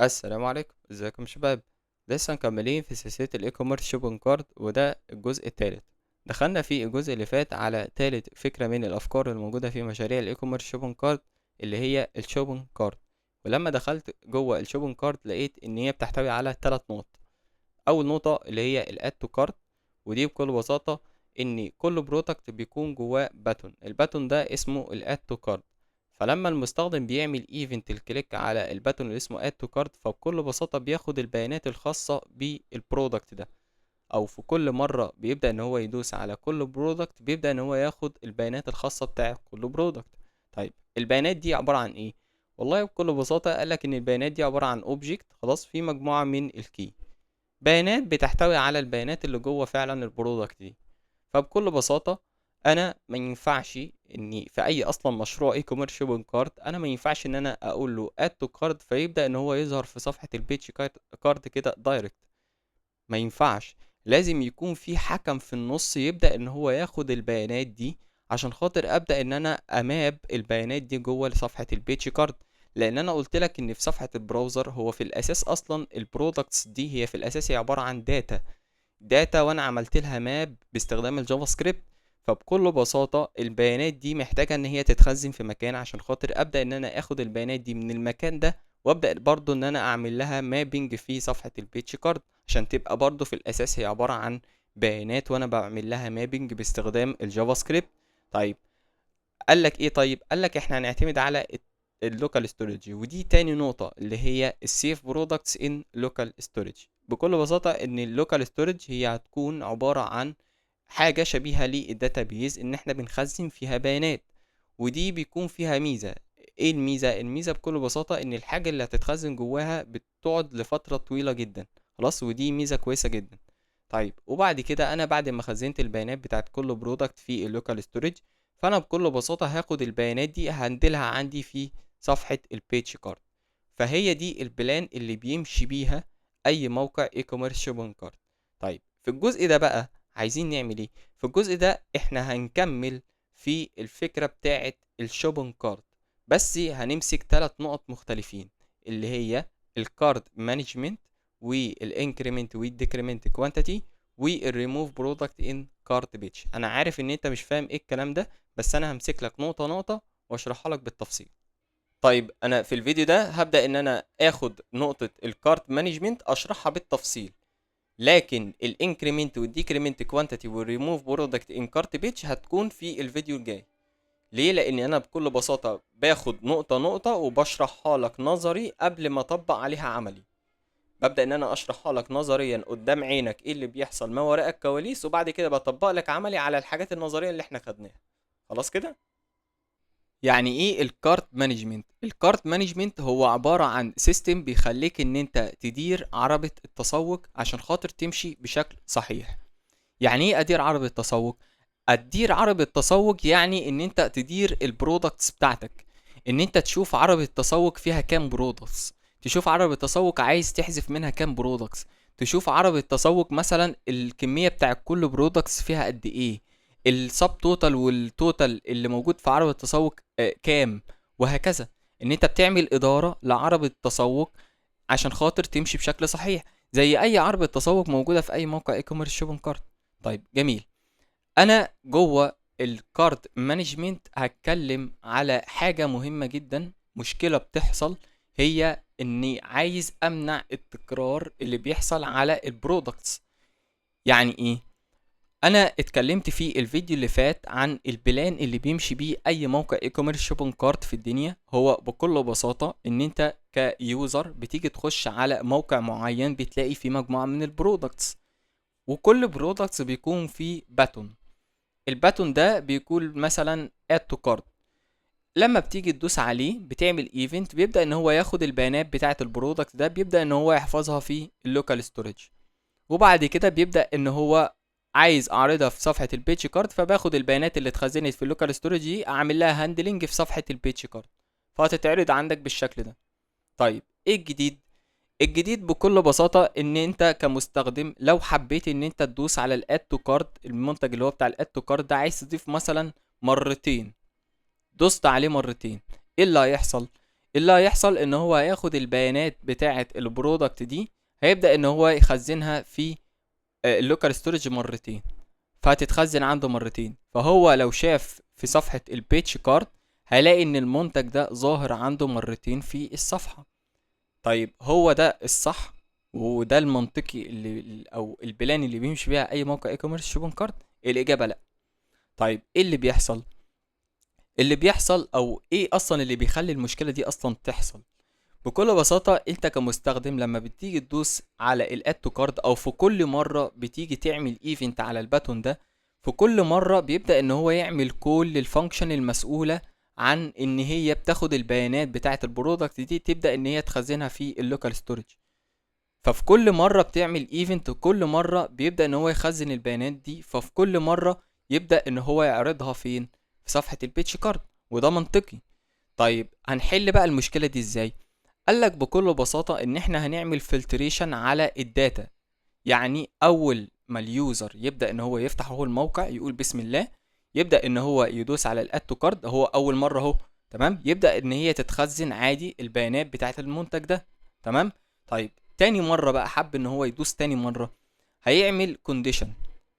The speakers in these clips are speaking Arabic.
السلام عليكم، ازيكم يا شباب؟ لسه مكملين في سلسلة الاي كوميرس شوبينج كارت، وده الجزء التالت. دخلنا في الجزء اللي فات على تالت فكرة من الافكار الموجودة في مشاريع الاي كوميرس شوبينج كارت، اللي هي الشوبينج كارت. ولما دخلت جوه الشوبينج كارت لقيت ان هي بتحتوي على 3 نقط. اول نقطة اللي هي الاد تو كارت، ودي بكل بساطة ان كل برودكت بيكون جواه باتون، الباتون ده اسمه الاد تو كارت. فلما المستخدم بيعمل ايفنت الكليك على الباتون اللي اسمه اد تو كارت، فبكل بساطة بياخد البيانات الخاصة بالبرودكت ده. او في كل مرة بيبدأ ان هو يدوس على كل برودكت بيبدأ ان هو ياخد البيانات الخاصة بتاع كل برودكت. طيب البيانات دي عبارة عن ايه؟ والله بكل بساطة قالك ان البيانات دي عبارة عن اوبجكت خلاص في مجموعة من الكي، بيانات بتحتوي على البيانات اللي جوه فعلا البرودكت دي. فبكل بساطة انا ما ينفعش اني في اي اصلا مشروع اي كوميرس شوبنج كارت، انا ما ينفعش ان انا اقول له اد تو كارت فيبدأ ان هو يظهر في صفحة البيج كارت كده دايركت. ما ينفعش، لازم يكون في حكم في النص يبدأ ان هو ياخد البيانات دي، عشان خاطر ابدأ ان انا اماب البيانات دي جوه صفحة البيج كارد. لان انا قلت لك ان في صفحة البراوزر هو في الاساس اصلا البرودكتس دي هي في الاساس هي عبارة عن داتا وانا عملت لها ماب باستخدام الجافا سكريبت. فبكل بساطة البيانات دي محتاجة ان هي تتخزن في مكان، عشان خاطر ابدأ ان انا اخد البيانات دي من المكان ده، وابدأ برضو ان انا اعمل لها مابينج في صفحة البيتش كارد، عشان تبقى برضو في الاساس هي عبارة عن بيانات وانا بعمل لها مابينج باستخدام الجافا سكريبت. طيب قال لك ايه؟ طيب قال لك احنا هنعتمد على اللوكال ستورج، ودي تاني نقطة اللي هي السيف برودكتس ان لوكال ستورج. بكل بساطة ان اللوكال ستورج هي هتكون عبارة عن حاجة شبيهة للداتابيز ان احنا بنخزن فيها بيانات، ودي بيكون فيها ميزة. ايه الميزة؟ الميزة بكل بساطة ان الحاجة اللي هتتخزن جواها بتقعد لفترة طويلة جدا خلاص، ودي ميزة كويسة جدا. طيب وبعد كده انا بعد ما خزنت البيانات بتاعت كل برودكت في اللوكال ستورج، فانا بكل بساطة هاخد البيانات دي هندلها عندي في صفحة البيج كارت. فهي دي البلان اللي بيمشي بيها اي موقع اي كوميرس شوبنج كارت. طيب في الجزء ده بقى عايزين نعمل ايه؟ في الجزء ده احنا هنكمل في الفكرة بتاعة الشوبنج كارت، بس هنمسك 3 نقط مختلفين، اللي هي الكارد مانجمنت والانكريمنت والديكريمنت كوانتيتي والريموف برودكت ان كارت بيج. انا عارف ان انت مش فاهم ايه الكلام ده، بس انا همسك لك نقطة نقطة واشرحها لك بالتفصيل. طيب انا في الفيديو ده هبدأ ان انا اخد نقطة الكارت مانجمنت اشرحها بالتفصيل، لكن الانكريمنت والديكريمنت كوانتيتي والريموف برودكت ان كارت بيج هتكون في الفيديو الجاي. ليه؟ لان انا بكل بساطة باخد نقطة نقطة وبشرحها لك نظري قبل ما اطبق عليها عملي. ببدأ ان انا اشرحها لك نظريا قدام عينك ايه اللي بيحصل ما وراء الكواليس، وبعد كده بطبق لك عملي على الحاجات النظرية اللي احنا خدناها. خلاص كده؟ يعني ايه الكارت مانجمنت؟ الكارت مانجمنت هو عبارة عن سيستم بيخليك ان انت تدير عربة التسوق عشان خاطر تمشي بشكل صحيح. يعني ايه ادير عربة التسوق؟ ادير عربة التسوق يعني ان انت تدير البرودكتس بتاعتك، ان انت تشوف عربة التسوق فيها كام برودكتس، تشوف عربة التسوق عايز تحذف منها كام برودكتس، تشوف عربة التسوق مثلا الكمية بتاع كل برودكتس فيها قد ايه، السب توتال والتوتال اللي موجود في عربة التسوق كام، وهكذا. ان انت بتعمل ادارة لعربة التسوق عشان خاطر تمشي بشكل صحيح، زي اي عربة تسوق موجودة في اي موقع اي كوميرس شوبنج كارت. طيب جميل. انا جوه الكارت مانجمنت هتكلم على حاجة مهمة جدا، مشكلة بتحصل، هي اني عايز امنع التكرار اللي بيحصل على البرودكتس. يعني ايه؟ انا اتكلمت في الفيديو اللي فات عن البلان اللي بيمشي بيه اي موقع اي كوميرس شوبنج كارت في الدنيا. هو بكل بساطة ان انت كيوزر بتيجي تخش على موقع معين بتلاقي فيه مجموعة من البرودكتس، وكل برودكتس بيكون فيه باتون. الباتون ده بيكون مثلا اد تو كارت. لما بتيجي تدوس عليه بتعمل ايفنت بيبدأ ان هو ياخد البيانات بتاعة البرودكت ده، بيبدأ ان هو يحفظها في اللوكال ستورج، وبعد كده بيبدأ ان هو عايز اعرضها في صفحة البيج كارد، فباخد البيانات اللي اتخزنت في اللوكال ستورج دي اعمل لها هاندلنج في صفحة البيج كارد، فهتتعرض عندك بالشكل ده. طيب ايه الجديد؟ الجديد بكل بساطة ان انت كمستخدم لو حبيت ان انت تدوس على الاد تو كارد، المنتج اللي هو بتاع الاد تو كارد ده عايز تضيف مثلا مرتين، دوست عليه مرتين، ايه اللي هيحصل؟ اللي هيحصل ان هو هياخد البيانات بتاعه البرودكت دي، هيبدأ ان هو يخزنها في اللوكال ستورج مرتين، فهتتخزن عنده مرتين. فهو لو شاف في صفحة البيتش كارت هيلاقي ان المنتج ده ظاهر عنده مرتين في الصفحة. طيب هو ده الصح وده المنطقي او البلان اللي بيمشي بيها اي موقع اي كوميرس شوبنج كارت؟ الاجابة لا. طيب ايه اللي بيحصل؟ اللي بيحصل او ايه اصلا اللي بيخلي المشكلة دي اصلا تحصل؟ بكل بساطة انت كمستخدم لما بتيجي تدوس على الاد تو كارد، او في كل مرة بتيجي تعمل ايفنت على الباتون ده، في كل مرة بيبدأ ان هو يعمل كل الفانكشن المسؤولة عن ان هي بتاخد البيانات بتاعة البرودكت دي، تبدأ ان هي تخزنها في اللوكال ستورج. ففي كل مرة بتعمل ايفنت وكل مرة بيبدأ ان هو يخزن البيانات دي، ففي كل مرة يبدأ ان هو يعرضها فين؟ في صفحة البيتش كارد، وده منطقي. طيب هنحل بقى المشكلة دي ازاي؟ قالك بكل بساطة ان احنا هنعمل فلتريشن على الداتا. يعني اول ما اليوزر يبدأ ان هو يفتح هو الموقع يقول بسم الله، يبدأ ان هو يدوس على الاد تو كارد، هو اول مرة اهو، تمام، يبدأ ان هي تتخزن عادي البيانات بتاعت المنتج ده، تمام. طيب تاني مرة بقى حب ان هو يدوس تاني مرة، هيعمل كونديشن،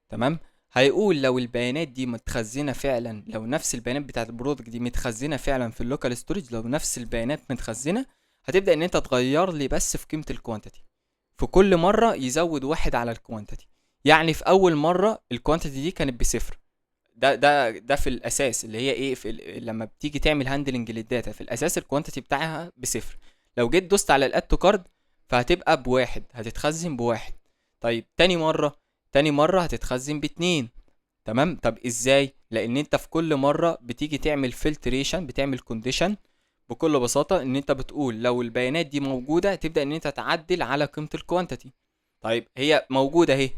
تمام. هيقول لو البيانات دي متخزنه فعلا، لو نفس البيانات بتاعت البرودكت دي متخزنه فعلا في اللوكال ستورج، لو نفس البيانات متخزنه، هتبدا ان انت تغير لي بس في قيمه الكوانتيتي. في كل مره يزود واحد على الكوانتيتي. يعني في اول مره الكوانتيتي دي كانت بصفر، ده في الاساس اللي هي ايه، لما بتيجي تعمل هاندلنج للداتا في الاساس الكوانتيتي بتاعها بصفر. لو جيت دوست على الاد تو كارد فهتبقى بواحد، هتتخزن بواحد. طيب تاني مرة هتتخزن باتنين، تمام. طب ازاي؟ لان انت في كل مرة بتيجي تعمل فلتريشن، بتعمل كونديشن. بكل بساطة ان انت بتقول لو البيانات دي موجودة تبدأ ان انت تعدل على قيمة الكوانتيتي. طيب هي موجودة اهي،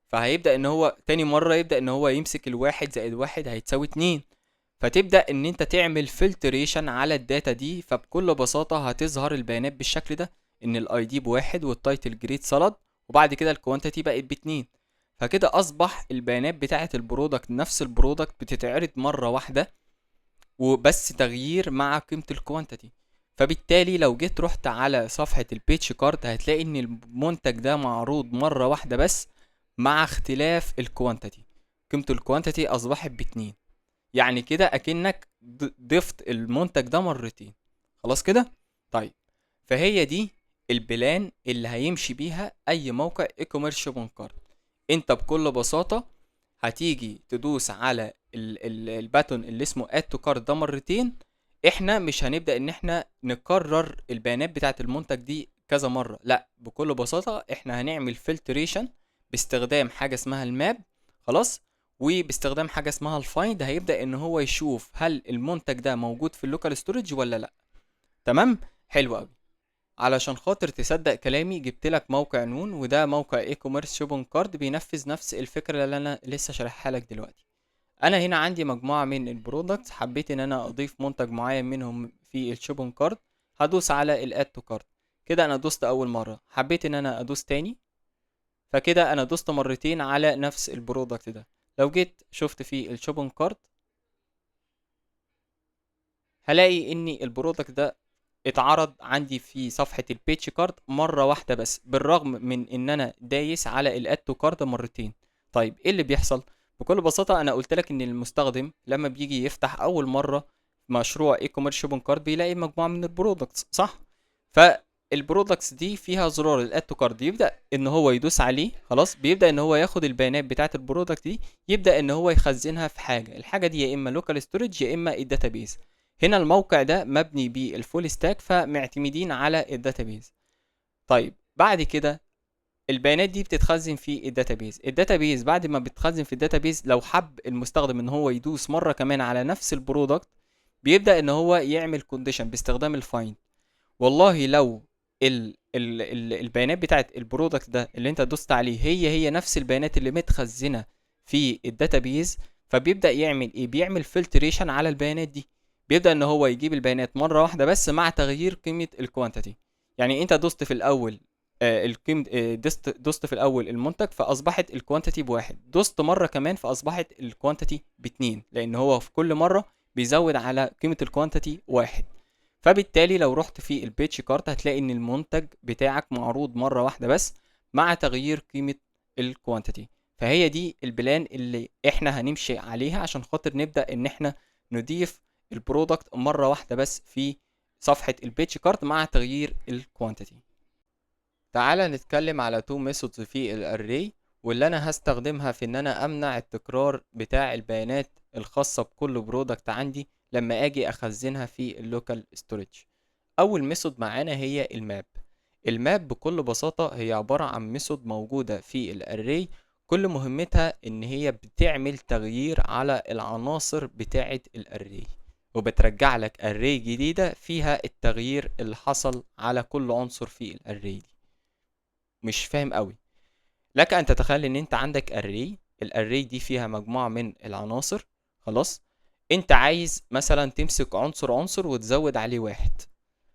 فهيبدأ ان هو تاني مرة يبدأ ان هو يمسك الواحد زائد واحد هيتساوي اتنين، فتبدأ ان انت تعمل فلتريشن على الداتا دي. فبكل بساطة هتظهر البيانات بالشكل ده، ان الاي دي بواحد والتايتل جريد سالاد، وبعد كده الكوانتيتي بقت باتنين. فكده اصبح البيانات بتاعة البرودكت نفس البرودكت بتتعرض مرة واحدة، وبس تغيير مع قيمة الكوانتيتي. فبالتالي لو جيت رحت على صفحة البيتش كارت هتلاقي ان المنتج ده معروض مرة واحدة بس، مع اختلاف الكوانتيتي. قيمة الكوانتيتي اصبحت باتنين، يعني كده اكنك ضفت المنتج ده مرتين. خلاص كده؟ طيب فهي دي البلان اللي هيمشي بيها اي موقع اي كوميرس شوبنج كارت. انت بكل بساطة هتيجي تدوس على الباتون اللي اسمه اد تو كارت ده مرتين. احنا مش هنبدأ ان احنا نكرر البيانات بتاعت المنتج دي كذا مرة، لا، بكل بساطة احنا هنعمل فلتريشن باستخدام حاجة اسمها الماب، خلاص، وباستخدام حاجة اسمها الفايند. هيبدأ ان هو يشوف هل المنتج ده موجود في اللوكال ستورج ولا لا. تمام، حلو قوي. علشان خاطر تصدق كلامي جبت لك موقع نون، وده موقع اي كوميرس شوبنج كارد بينفذ نفس الفكره اللي انا لسه شارحها لك دلوقتي. انا هنا عندي مجموعه من البرودكتس، حبيت ان انا اضيف منتج معين منهم في الشوبنج كارد. هدوس على الاد تو كارد، كده انا دوست اول مره، حبيت ان انا ادوس تاني، فكده انا دوست مرتين على نفس البرودكت ده. لو جيت شفت في الشوبنج كارد هلاقي ان البرودكت ده اتعرض عندي في صفحة البيتش كارد مرة واحدة بس، بالرغم من ان انا دايس على الاد تو كارد مرتين. طيب ايه اللي بيحصل؟ بكل بساطة انا قلت لك ان المستخدم لما بيجي يفتح اول مرة مشروع اي كوميرس شوبنج كارد بيلاقي مجموعة من البرودكتس، صح؟ فالبرودكتس دي فيها زرار الاد تو كارد، يبدأ ان هو يدوس عليه، خلاص، بيبدأ ان هو ياخد البيانات بتاعة البرودكت دي، يبدأ ان هو يخزنها في حاجة. الحاجة دي يا اما لوكال ستورج يا اما الداتابيز. هنا الموقع ده مبني بالفول ستاك، فمعتمدين على الداتابيز. طيب بعد كده البيانات دي بتتخزن في الداتابيز بعد ما بتخزن في الداتابيز، لو حب المستخدم ان هو يدوس مره كمان على نفس البرودكت، بيبدا ان هو يعمل كونديشن باستخدام الفايند. والله لو البيانات بتاعت البرودكت ده اللي انت دوست عليه هي نفس البيانات اللي متخزنه في الداتابيز، فبيبدا يعمل ايه؟ بيعمل فلتريشن على البيانات دي. بيبدا ان هو يجيب البيانات مره واحده بس مع تغيير قيمه الكوانتيتي. يعني انت دوست في الاول القيمه، دوست في الاول المنتج فاصبحت الكوانتيتي بواحد، دوست مره كمان فاصبحت الكوانتيتي باتنين، لان هو في كل مره بيزود على قيمه الكوانتيتي واحد. فبالتالي لو رحت في البيتش كارت هتلاقي ان المنتج بتاعك معروض مرة واحدة بس مع تغيير قيمة الكوانتيتي. فهي دي البلان اللي احنا هنمشي عليها عشان خاطر نبدأ ان احنا نضيف البرودكت مرة واحدة بس في صفحة البيتش كارت مع تغيير الكوانتيتي. تعالى نتكلم على تو ميثودز في الاري، واللي انا هستخدمها في ان انا امنع التكرار بتاع البيانات الخاصة بكل برودكت عندي لما اجي اخزنها في اللوكال ستورج. اول ميثود معانا هي الماب. الماب بكل بساطة هي عبارة عن ميثود موجودة في الاري، كل مهمتها ان هي بتعمل تغيير على العناصر بتاعة الاري، وبترجع لك array جديدة فيها التغيير اللي حصل على كل عنصر في الاري دي. مش فاهم قوي. لك ان تتخيل ان انت عندك array، الاري دي فيها مجموعة من العناصر. خلاص، انت عايز مثلا تمسك عنصر عنصر وتزود عليه واحد،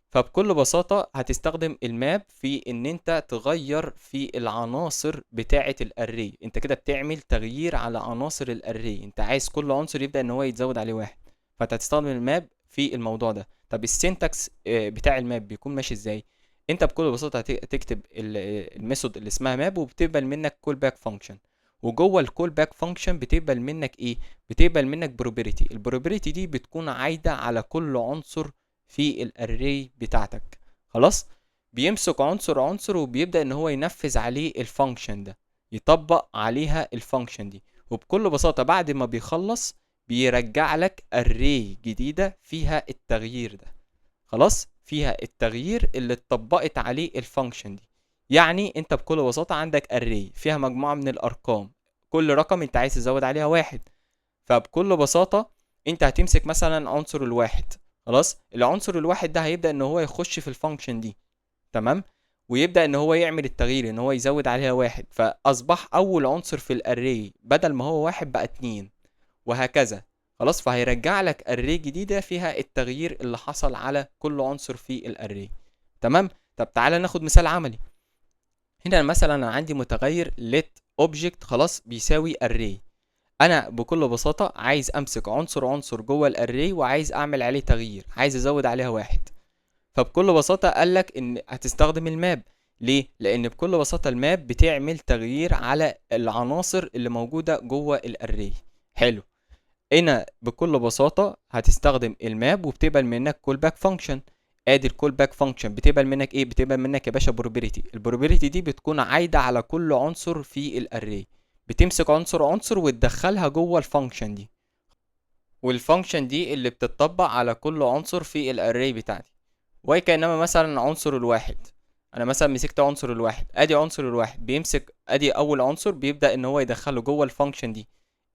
فبكل بساطة هتستخدم الماب في ان انت تغير في العناصر بتاعة الاري. انت كده بتعمل تغيير على عناصر الاري، انت عايز كل عنصر يبدأ ان هو يتزود عليه واحد، فانت هتستخدم الماب في الموضوع ده. طب السينتاكس بتاع الماب بيكون ماشي ازاي؟ انت بكل بساطة هتكتب الميثود اللي اسمها ماب، وبتقبل منك كول باك فانكشن، وجوه الكول باك فانكشن بتقبل منك ايه؟ بتقبل منك بروبرتي. البروبرتي دي بتكون عايدة على كل عنصر في الاري بتاعتك. خلاص، بيمسك عنصر عنصر وبيبدأ ان هو ينفذ عليه الفانكشن ده، يطبق عليها الفانكشن دي، وبكل بساطة بعد ما بيخلص بيرجع لك array جديدة فيها التغيير ده. خلاص، فيها التغيير اللي اتطبقت عليه الفانكشن دي. يعني انت بكل بساطة عندك array فيها مجموعة من الارقام، كل رقم انت عايز تزود عليها واحد، فبكل بساطة انت هتمسك مثلا عنصر الواحد. خلاص، العنصر الواحد ده هيبدأ ان هو يخش في الفانكشن دي، تمام، ويبدأ ان هو يعمل التغيير ان هو يزود عليها واحد، فاصبح اول عنصر في الاري بدل ما هو واحد بقى اتنين، وهكذا. خلاص، فهيرجع لك اري جديدة فيها التغيير اللي حصل على كل عنصر في الاري. تمام. طب تعالى ناخد مثال عملي. هنا مثلا انا عندي متغير let object خلاص بيساوي array. انا بكل بساطة عايز امسك عنصر عنصر جوه الاري وعايز اعمل عليه تغيير، عايز ازود عليها واحد. فبكل بساطة قالك ان هتستخدم الماب. ليه؟ لان بكل بساطة الماب بتعمل تغيير على العناصر اللي موجودة جوه الاري. حلو. هنا بكل بساطة هتستخدم الماب وبتقبل منك كول باك فانكشن. ادي الكول باك فانكشن بتقبل منك ايه؟ بتقبل منك يا باشا بروبرتي. البروبرتي دي بتكون عايدة على كل عنصر في الاري، بتمسك عنصر عنصر وتدخلها جوه الفانكشن دي، والفانكشن دي اللي بتطبق على كل عنصر في الاري بتاعتي. وكانما مثلا عنصر الواحد، انا مثلا مسكت عنصر الواحد، ادي عنصر الواحد بيمسك ادي اول عنصر بيبدا ان هو يدخله جوه الفانكشن دي.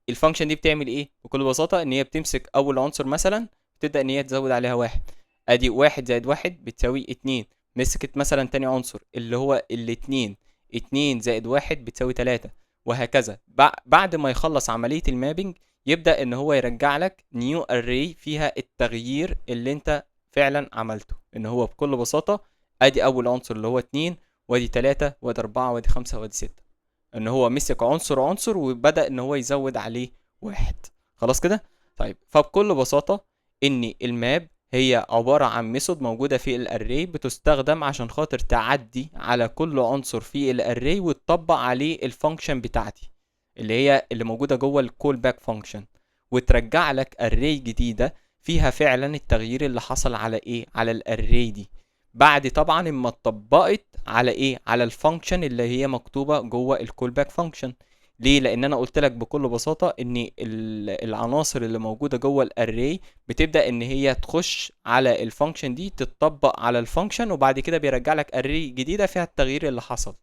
الفانكشن دي بتعمل ايه بكل بساطه؟ ان هي بتمسك اول عنصر مثلا، بتبدا ان هي تزود عليها واحد، ادي واحد زائد واحد بتساوي اتنين. مسكت مثلا تاني عنصر اللي هو الاتنين، اتنين زائد واحد بتساوي تلاتة، وهكذا. بعد ما يخلص عمليه المابنج يبدا ان هو يرجع لك نيو اري فيها التغيير اللي انت فعلا عملته. ان هو بكل بساطه ادي اول عنصر اللي هو اتنين، وادي تلاتة، وادي اربعة، وادي خمسة، وادي ستة. ان هو مسك عنصر عنصر وبدأ ان هو يزود عليه واحد. خلاص كده. طيب، فبكل بساطة ان الماب هي عبارة عن ميثود موجودة في الاري، بتستخدم عشان خاطر تعدي على كل عنصر في الاري وتطبق عليه الفانكشن بتاعتي اللي هي اللي موجودة جوه الكول باك فانكشن، وترجع لك اري جديدة فيها فعلا التغيير اللي حصل على ايه؟ على الاري دي، بعد طبعا ما اتطبقت على ايه؟ على الفانكشن اللي هي مكتوبه جوه الكول باك فانكشن. ليه؟ لان انا قلت لك بكل بساطه ان العناصر اللي موجوده جوه الاري بتبدا ان هي تخش على الفانكشن دي، تتطبق على الفانكشن، وبعد كده بيرجع لك اري جديده فيها التغيير اللي حصل.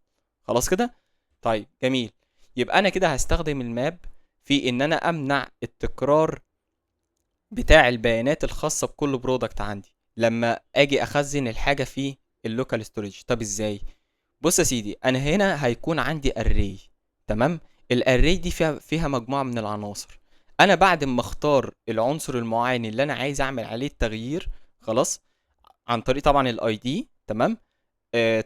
خلاص كده. طيب جميل. يبقى انا كده هستخدم الماب في ان انا امنع التكرار بتاع البيانات الخاصة بكل برودكت عندي لما اجي اخزن الحاجة في اللوكال ستورج. طب ازاي؟ بص يا سيدي، انا هنا هيكون عندي اري، تمام. الاري دي فيها مجموعة من العناصر. انا بعد ما اختار العنصر المعين اللي انا عايز اعمل عليه التغيير، خلاص، عن طريق طبعا الاي دي، تمام.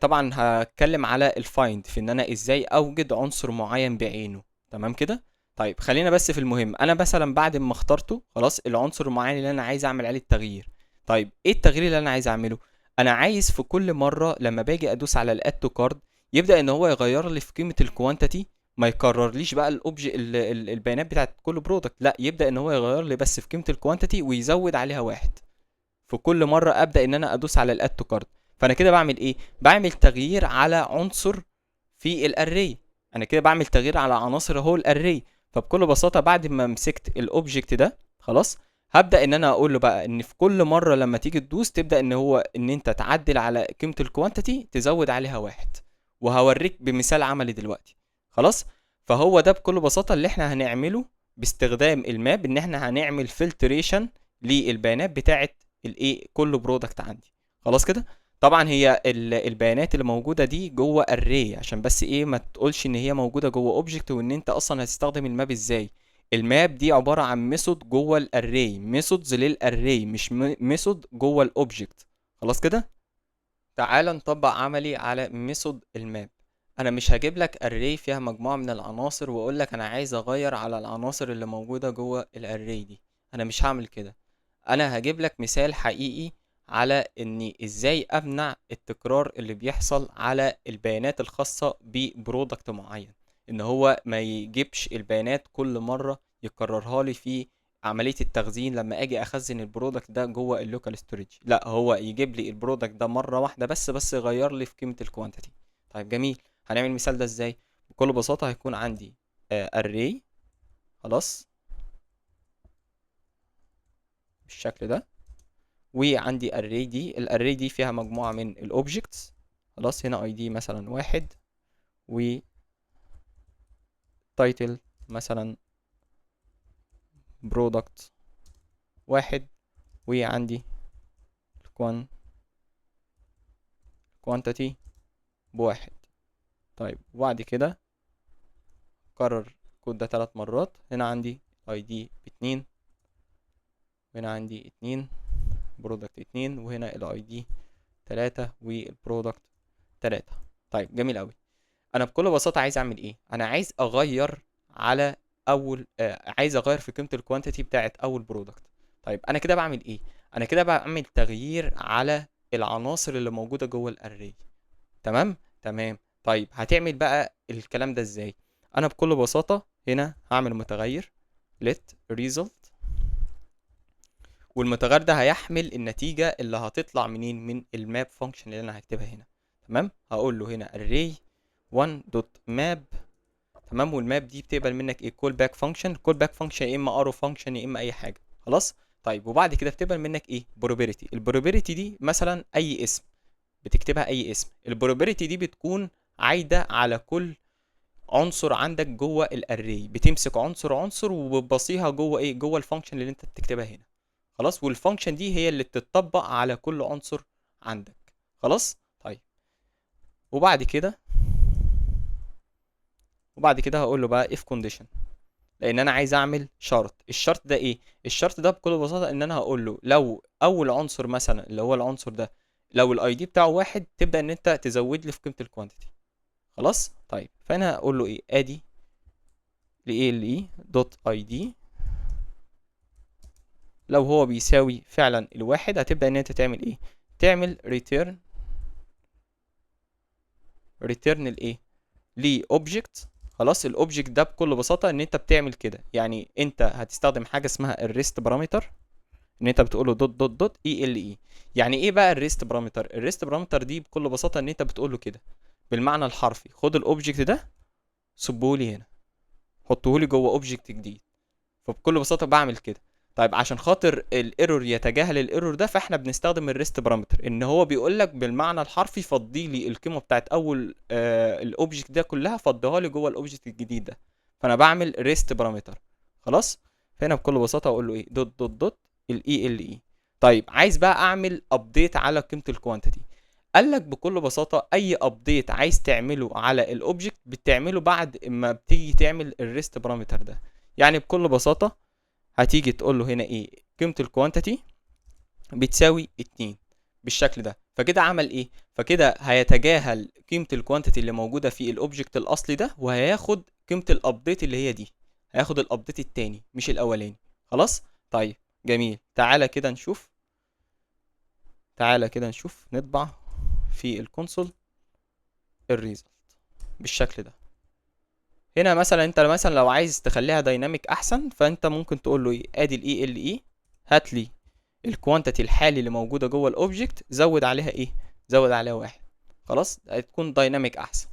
طبعا هتكلم على الفايند في ان انا ازاي اوجد عنصر معين بعينه، تمام كده. طيب خلينا بس في المهم. انا مثلا بعد ما اخترته خلاص العنصر المعين اللي انا عايز اعمل عليه التغيير، طيب ايه التغيير اللي انا عايز اعمله؟ انا عايز في كل مره لما باجي ادوس على الاد تو كارد يبدا ان هو يغير لي في قيمه الكوانتيتي، ما يكررليش بقى البيانات بتاعت كل برودكت، لا يبدا ان هو يغير لي بس في قيمه الكوانتيتي ويزود عليها واحد في كل مره ابدا ان انا ادوس على الاد تو كارد. فانا كده بعمل ايه؟ بعمل تغيير على عنصر في الاري. انا كده بعمل تغيير على عناصر اهو الاري. فبكل بساطه بعد ما مسكت الاوبجكت ده خلاص، هبدا ان انا اقول له بقى ان في كل مره لما تيجي تدوس تبدا ان هو ان انت تعدل على قيمه الكوانتيتي تزود عليها واحد، وهوريك بمثال عملي دلوقتي. خلاص. فهو ده بكل بساطه اللي احنا هنعمله باستخدام الماب، ان احنا هنعمل فلتريشن للبيانات بتاعه الايه كل برودكت عندي. خلاص كده. طبعا هي البيانات اللي موجوده دي جوه اري، عشان بس ايه ما تقولش ان هي موجوده جوه اوبجكت وان انت اصلا هتستخدم الماب ازاي. الماب دي عباره عن ميثود جوه الاري، ميثودز للاري مش ميثود جوه الاوبجكت. خلاص كده. تعال نطبق عملي على ميثود الماب. انا مش هجيب لك اري فيها مجموعه من العناصر واقول لك انا عايز اغير على العناصر اللي موجوده جوه الاري دي. انا مش هعمل كده. انا هجيب لك مثال حقيقي على اني ازاي امنع التكرار اللي بيحصل على البيانات الخاصة ببرودكت معين، ان هو ما يجيبش البيانات كل مرة يكررها لي في عملية التخزين لما اجي اخزن البرودكت ده جوه اللوكال ستوريج. لا، هو يجيب لي البرودكت ده مرة واحدة بس يغير لي في قيمة الكوانتيتي. طيب جميل. هنعمل المثال ده ازاي؟ بكل بساطة هيكون عندي array. خلاص. بالشكل ده. وعندي array دي الاري دي فيها مجموعة من الاوبجكتس. خلاص. هنا اي دي مثلا واحد، و title مثلا product واحد، وعندي quantity بواحد. طيب وبعد كده كرر الكود ده 3 مرات. هنا عندي اي دي باتنين، وهنا عندي اتنين برودكت اتنين، وهنا الاي دي 3 والبرودكت 3. طيب جميل قوي. انا بكل بساطه عايز اعمل ايه؟ انا عايز اغير على عايز اغير في قيمه الكوانتيتي بتاعت اول برودكت. طيب انا كده بعمل ايه؟ انا كده بعمل تغيير على العناصر اللي موجوده جوه الاري. تمام تمام. طيب هتعمل بقى الكلام ده ازاي؟ انا بكل بساطه هنا هعمل متغير let result، والمتغير ده هيحمل النتيجه اللي هتطلع منين؟ من الماب فانكشن اللي انا هكتبها هنا. تمام. هقول له هنا array 1.map. تمام. والماب دي بتقبل منك ايه؟ كول باك فانكشن. كول باك فانكشن يا اما ارو فانكشن يا اما اي حاجه. خلاص. طيب وبعد كده بتقبل منك ايه؟ بروبابيلتي. البروبابيلتي دي مثلا اي اسم، بتكتبها اي اسم. البروبابيلتي دي بتكون عايده على كل عنصر عندك جوه الاري، بتمسك عنصر عنصر وبتبصيها جوه ايه؟ جوه الفانكشن اللي انت بتكتبها هنا. خلاص. والفانكشن دي هي اللي بتطبق على كل عنصر عندك. خلاص. طيب وبعد كده هقول له بقى if condition، لان انا عايز اعمل شرط. الشرط ده ايه؟ الشرط ده بكل بساطه ان انا هقول له لو اول عنصر مثلا اللي هو العنصر ده لو الاي دي بتاعه واحد تبدا ان انت تزود لي في قيمه الكوانتيتي. خلاص. طيب فانا هقول له ايه؟ ادي لايه دوت اي دي لو هو بيساوي فعلا الواحد هتبدا ان انت تعمل ايه؟ تعمل ريتيرن الايه؟ لاوبجكت. خلاص. الاوبجكت ده بكل بساطه ان انت بتعمل كده، يعني انت هتستخدم حاجه اسمها الريست بارامتر، ان انت بتقول له دوت دوت دوت اي ال اي. يعني ايه بقى الريست بارامتر؟ الريست بارامتر دي بكل بساطه ان انت بتقول له كده بالمعنى الحرفي: خد الاوبجكت ده صبه لي هنا، حطه لي جوه اوبجكت جديد. فبكل بساطه بعمل كده. طيب عشان خاطر الايرور يتجاهل الايرور ده فاحنا بنستخدم الريست بارامتر، ان هو بيقول لك بالمعنى الحرفي فضي لي القيمه بتاعت اول الاوبجكت ده كلها، فضيها لي جوه الاوبجكت الجديد ده. فانا بعمل ريست بارامتر. خلاص. فهنا بكل بساطه اقول له ايه؟ دوت دوت دوت الاي ال اي. طيب عايز بقى اعمل ابديت على قيمه الكوانتيتي. قال لك بكل بساطه اي ابديت عايز تعمله على الاوبجكت بتعمله بعد ما بتيجي تعمل الريست بارامتر ده. يعني بكل بساطه هتيجي تقول له هنا ايه؟ قيمه الكوانتيتي بتساوي 2 بالشكل ده. فكده عمل ايه؟ فكده هيتجاهل قيمه الكوانتيتي اللي موجوده في الاوبجكت الاصلي ده، وهياخد قيمه الابديت اللي هي دي. هياخد الابديت التاني مش الاولاني. خلاص. طيب جميل. تعالى كده نشوف. تعالى كده نشوف، نطبع في الكونسول الريزلت بالشكل ده. هنا مثلا انت مثلا لو عايز تخليها دايناميك احسن، فانت ممكن تقول له ايه، ادي الاي ال اي، هات لي الكوانتيتي الحالي اللي موجوده جوه الاوبجكت، زود عليها ايه، زود عليها واحد، خلاص هتكون دايناميك احسن.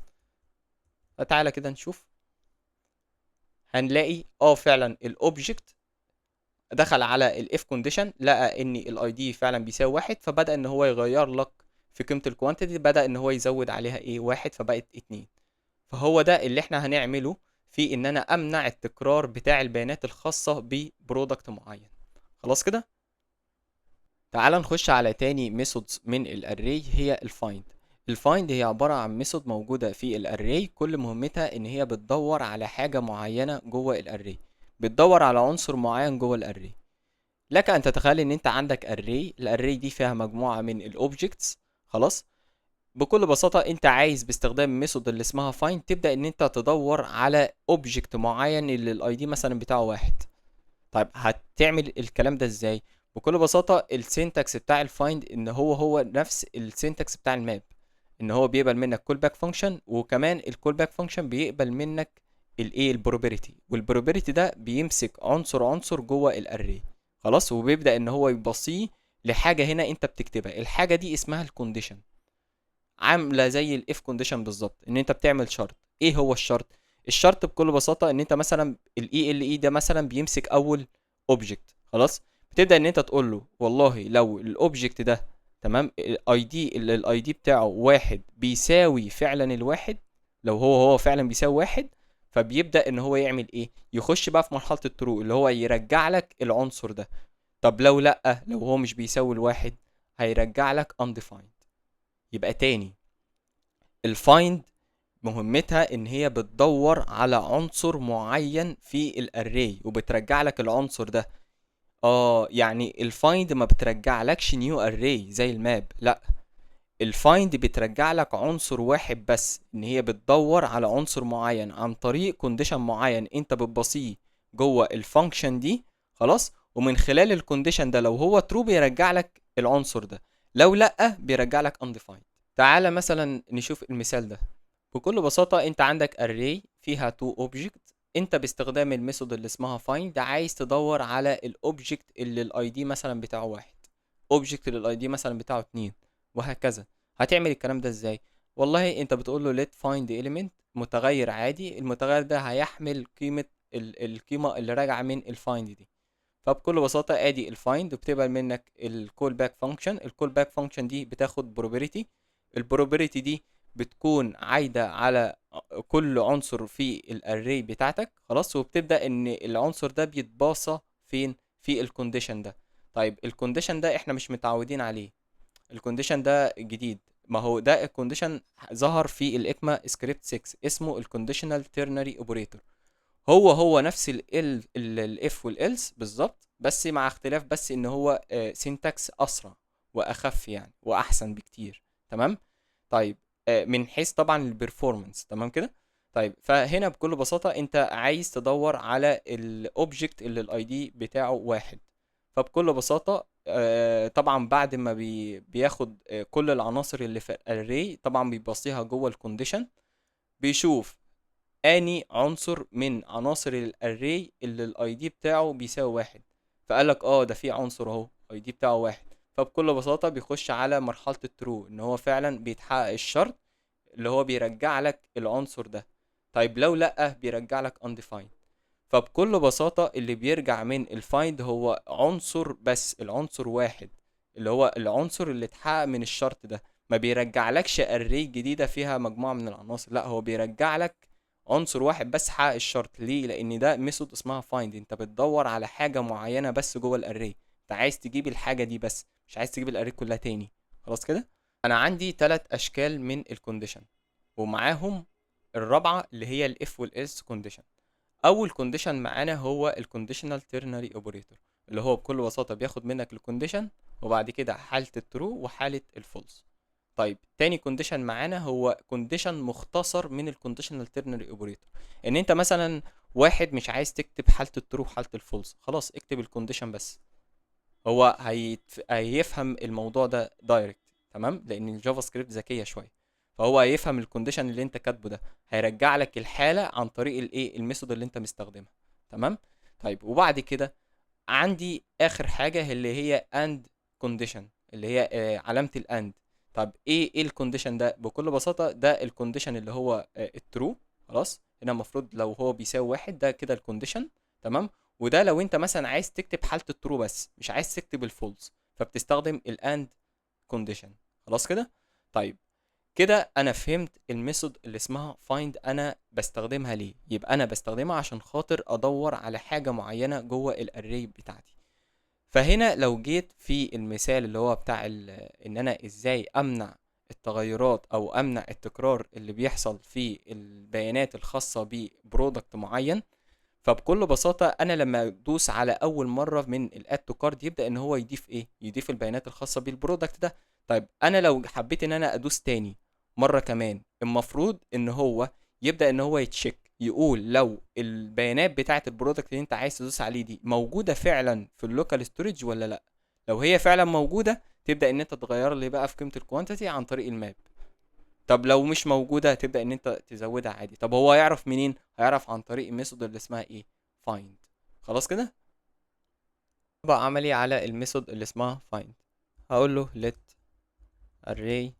فتعالى كده نشوف، هنلاقي فعلا الاوبجكت دخل على الاف كونديشن، لقى ان الاي دي فعلا بيساوي واحد، فبدا ان هو يغير لك في قيمه الكوانتيتي، بدا ان هو يزود عليها ايه، واحد، فبقت اتنين. فهو ده اللي احنا هنعمله في ان انا امنع التكرار بتاع البيانات الخاصه ببرودكت معين. خلاص كده. تعال نخش على تاني ميثودز من الاري، هي الفايند. الفايند هي عباره عن ميثود موجوده في الاري، كل مهمتها ان هي بتدور على حاجه معينه جوه الاري، بتدور على عنصر معين جوه الاري. لك ان تتخيل ان انت عندك اري، الاري دي فيها مجموعه من الاوبجكتس. خلاص. بكل بساطه انت عايز باستخدام ميثود اللي اسمها find تبدا ان انت تدور على اوبجكت معين اللي الاي دي مثلا بتاعه واحد. طيب هتعمل الكلام ده ازاي؟ بكل بساطه السينتاكس بتاع الفايند ان هو نفس السينتاكس بتاع الماب، ان هو بيقبل منك كول باك فانكشن، وكمان الكول باك فانكشن بيقبل منك الايه، البروبابيلتي، والبروبابيلتي ده بيمسك عنصر عنصر جوه الاري. خلاص. وبيبدا ان هو يبصيه لحاجه هنا انت بتكتبها، الحاجه دي اسمها الكونديشن، عامله زي الاف كونديشن بالظبط، ان انت بتعمل شرط. ايه هو الشرط؟ الشرط بكل بساطه ان انت مثلا الاي ال اي ده مثلا بيمسك اول اوبجكت. خلاص. بتبدا ان انت تقول له والله لو الاوبجكت ده تمام، الاي دي بتاعه واحد بيساوي فعلا الواحد، لو هو فعلا بيساوي واحد، فبيبدا ان هو يعمل ايه، يخش بقى في مرحله الترو اللي هو يرجع لك العنصر ده. طب لو لا، لو هو مش بيساوي الواحد، هيرجع لك undefined. يبقى تاني، الفايند مهمتها ان هي بتدور على عنصر معين في الاري وبترجع لك العنصر ده. يعني الفايند ما بترجع لكش نيو اري زي الماب، لا، الفايند بترجع لك عنصر واحد بس، ان هي بتدور على عنصر معين عن طريق كونديشن معين انت بتبصيه جوه الفانكشن دي. خلاص. ومن خلال الكونديشن ده لو هو ترو بيرجع لك العنصر ده، لو لا بيرجع لك undefined. تعالى مثلا نشوف المثال ده. بكل بساطة انت عندك array فيها two object، انت باستخدام الميثود اللي اسمها find عايز تدور على الاوبجكت اللي الاي دي مثلا بتاعه واحد، اوبجكت اللي الاي دي مثلا بتاعه اتنين، وهكذا. هتعمل الكلام ده ازاي؟ والله انت بتقول له let find element، متغير عادي، المتغير ده هيحمل قيمة القيمة اللي راجعة من الفايند دي. فبكل بساطة ادي الفايند، وبتقبل منك الكول باك فانكشن، الكول باك فانكشن دي بتاخد probability، البروبابيلتي دي بتكون عايدة على كل عنصر في الاري بتاعتك. خلاص. وبتبدأ ان العنصر ده بيتباصى فين، في الكونديشن ده. طيب الكونديشن ده احنا مش متعودين عليه، الكونديشن ده جديد. ما هو ده الكونديشن ظهر في الاكما سكريبت 6، اسمه الكونديشنال تيرنري اوبريتور. هو نفس الاف والالس بالظبط، بس مع اختلاف بس ان هو سينتاكس اسرع واخف يعني واحسن بكتير. تمام. طيب من حيث طبعا البرفورمانس، تمام كده. طيب فهنا بكل بساطة انت عايز تدور على الاوبجكت اللي الاي دي بتاعه واحد. فبكل بساطة طبعا بعد ما بياخد كل العناصر اللي في الاري، طبعا بيبصيها جوه الكونديشن، بيشوف اني عنصر من عناصر الاري اللي الاي دي بتاعه بيساوي واحد. فقال لك ده في عنصر اهو اي دي بتاعه واحد. فبكل بساطة بيخش على مرحلة الترو، ان هو فعلا بيتحقق الشرط اللي هو بيرجع لك العنصر ده. طيب لو لأ بيرجع لك undefined. فبكل بساطة اللي بيرجع من الفايند هو عنصر بس، العنصر واحد، اللي هو العنصر اللي اتحقق من الشرط ده. ما بيرجعلكش اري جديدة فيها مجموعة من العناصر، لا، هو بيرجع لك عنصر واحد بس حقق الشرط. ليه؟ لان ده ميثود اسمها فايند، انت بتدور على حاجة معينة بس جوه الاري، انت عايز تجيب الحاجة دي بس، مش عايز تجيب الاري كلها تاني. خلاص كده. انا عندي 3 اشكال من الكونديشن، ومعاهم الرابعة اللي هي الاف والالس كونديشن. اول كونديشن معانا هو الكونديشنال تيرنري اوبريتور، اللي هو بكل بساطه بياخد منك الكونديشن وبعد كده حاله الترو وحاله الفولس. طيب تاني كونديشن معانا هو كونديشن مختصر من الكونديشنال تيرنري اوبريتور، ان انت مثلا واحد مش عايز تكتب حاله الترو وحاله الفولس، خلاص اكتب الكونديشن بس. هو هيفهم الموضوع ده دايركت، تمام، لان الجافا سكريبت ذكيه شويه. فهو هيفهم الكونديشن اللي انت كاتبه ده، هيرجع لك الحاله عن طريق الايه الميثود اللي انت مستخدمها. تمام. طيب وبعد كده عندي اخر حاجه اللي هي اند كونديشن، اللي هي علامه الاند. طب ايه الكونديشن ده؟ بكل بساطه ده الكونديشن اللي هو الترو. خلاص، هنا المفروض لو هو بيساوي واحد ده كده الكونديشن. تمام. وده لو انت مثلا عايز تكتب حاله الترو بس مش عايز تكتب الفولس، فبتستخدم الاند كونديشن. خلاص كده. طيب كده انا فهمت الميثود اللي اسمها find انا بستخدمها ليه. يبقى انا بستخدمها عشان خاطر ادور على حاجه معينه جوه الاري بتاعتي. فهنا لو جيت في المثال اللي هو بتاع ان انا ازاي امنع التغيرات او امنع التكرار اللي بيحصل في البيانات الخاصه ببرودكت معين، فبكل بساطه انا لما ادوس على اول مره من الاد تو كارد يبدا ان هو يضيف ايه، يضيف البيانات الخاصه بالبرودكت ده. طيب انا لو حبيت ان انا ادوس تاني مره كمان، المفروض ان هو يبدا ان هو يتشيك، يقول لو البيانات بتاعه البرودكت اللي انت عايز تدوس عليه دي موجوده فعلا في اللوكال ستورج ولا لا. لو هي فعلا موجوده تبدا ان انت تغير لي بقى في قيمه الكوانتيتي عن طريق الماب. طب لو مش موجودة هتبدأ ان انت تزودها عادي. طب هو هيعرف منين؟ هيعرف عن طريق الميثود اللي اسمها ايه؟ find. خلاص كده. بقى عملي على الميثود اللي اسمها find. هقول له let array.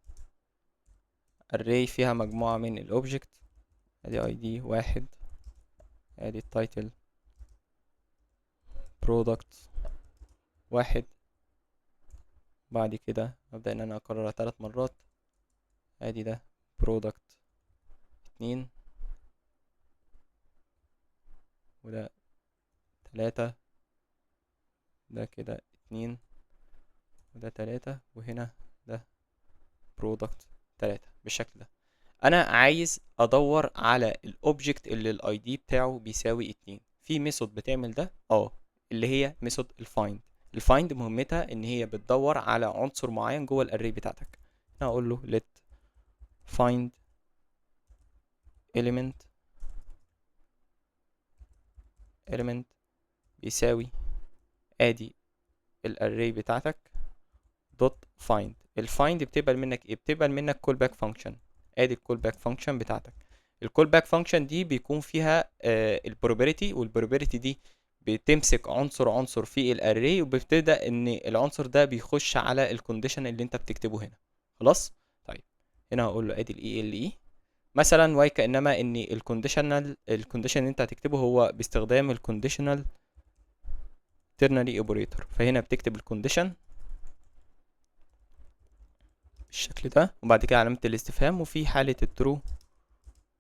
array فيها مجموعة من الاوبجكت. ادي id واحد، ادي التايتل product واحد. بعد كده ابدأ ان انا اكررها 3 مرات. ادي ده product اتنين، وده 3، ده كده 2، وده 3، وهنا ده برودكت 3 بالشكل ده. انا عايز ادور على الاوبجكت اللي الاي دي بتاعه بيساوي 2. في ميثود بتعمل ده اللي هي ميثود الفايند. الفايند مهمتها ان هي بتدور على عنصر معين جوه الاري بتاعتك. انا هقول له let find element بيساوي ادي الاري بتاعتك دوت فايند. الفايند بتقبل منك ايه؟ بتقبل منك كول باك فانكشن. ادي الكول باك فانكشن بتاعتك. الكول باك فانكشن دي بيكون فيها البروبابيلتي، والبروبابيلتي دي بتمسك عنصر عنصر في الاري، وبتبدا ان العنصر ده بيخش على الكونديشن اللي انت بتكتبه هنا. خلاص. طيب هنا هقول له ادي الاي ال اي مثلا، واي كانما ان الكونديشن اللي انت هتكتبه هو باستخدام الكونديشنال ترنري اوبريتور. فهنا بتكتب الكونديشن بالشكل ده، وبعد كده علامة الاستفهام، وفي حالة الترو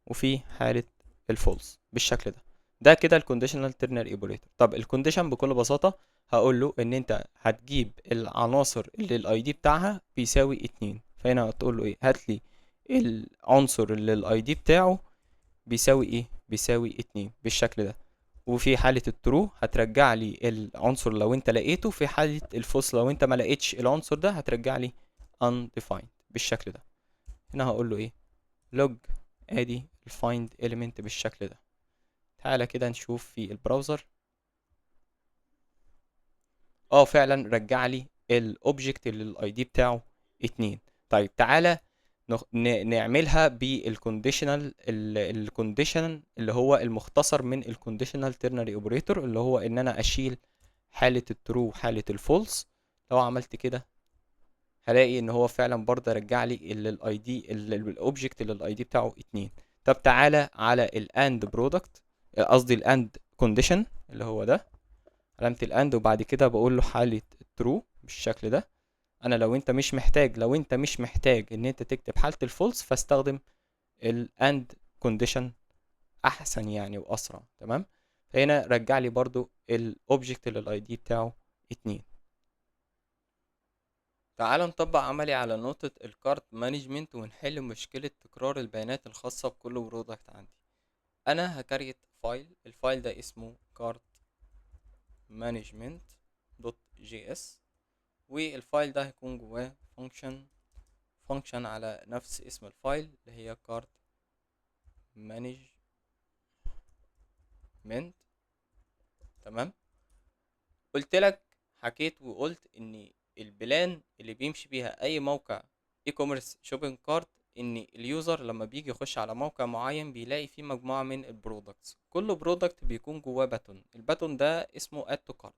وفي حالة الفولس بالشكل ده. ده كده الكونديشنال ترنري اوبريتور. طب الكونديشن بكل بساطة هقول له ان انت هتجيب العناصر اللي الاي دي بتاعها بيساوي 2. فهنا هتقول له ايه؟ هات لي العنصر اللي الاي دي بتاعه بيساوي ايه؟ بيساوي 2 بالشكل ده. وفي حالة الترو هترجع لي العنصر لو انت لقيته، في حالة الفولس لو انت ما لقيتش العنصر ده هترجع لي undefined بالشكل ده. هنا هقول له ايه؟ log ادي الفايند element بالشكل ده. تعالى كده نشوف في البراوزر. فعلا رجع لي الاوبجكت اللي الاي دي بتاعه 2. طيب تعالى نعملها بالكونديشنال. الكونديشن اللي هو المختصر من الكونديشنال ترنري اوبريتور، اللي هو ان انا اشيل حالة الترو وحالة الفولس. لو عملت كده هلاقي ان هو فعلا برضه رجع لي الاي دي الاوبجكت اللي الاي دي بتاعه 2. طب تعالى على الاند برودكت، قصدي الاند كونديشن اللي هو ده علامة الاند، وبعد كده بقول له حالة ترو بالشكل ده. انا لو انت مش محتاج ان انت تكتب حالة الفولس، فاستخدم الاند كونديشن احسن يعني واسرع. تمام. فهنا رجع لي برضو الاوبجكت اللي الاي دي بتاعه 2. تعال نطبق عملي على نقطة الكارت مانجمنت ونحل مشكلة تكرار البيانات الخاصة بكل برودكت عندي. أنا هكريت فايل، الفايل ده اسمه كارت مانجمنت دوت جي اس، والفايل ده هيكون جواه فانكشن على نفس اسم الفايل اللي هي كارت مانجمنت. تمام. قلت لك حكيت وقلت ان البلان اللي بيمشي بيها اي موقع اي كوميرس شوبينج كارت ان اليوزر لما بيجي يخش على موقع معين بيلاقي فيه مجموعة من البرودكتس، كل برودكت بيكون جواه باتون، الباتون ده اسمه اد تو كارت.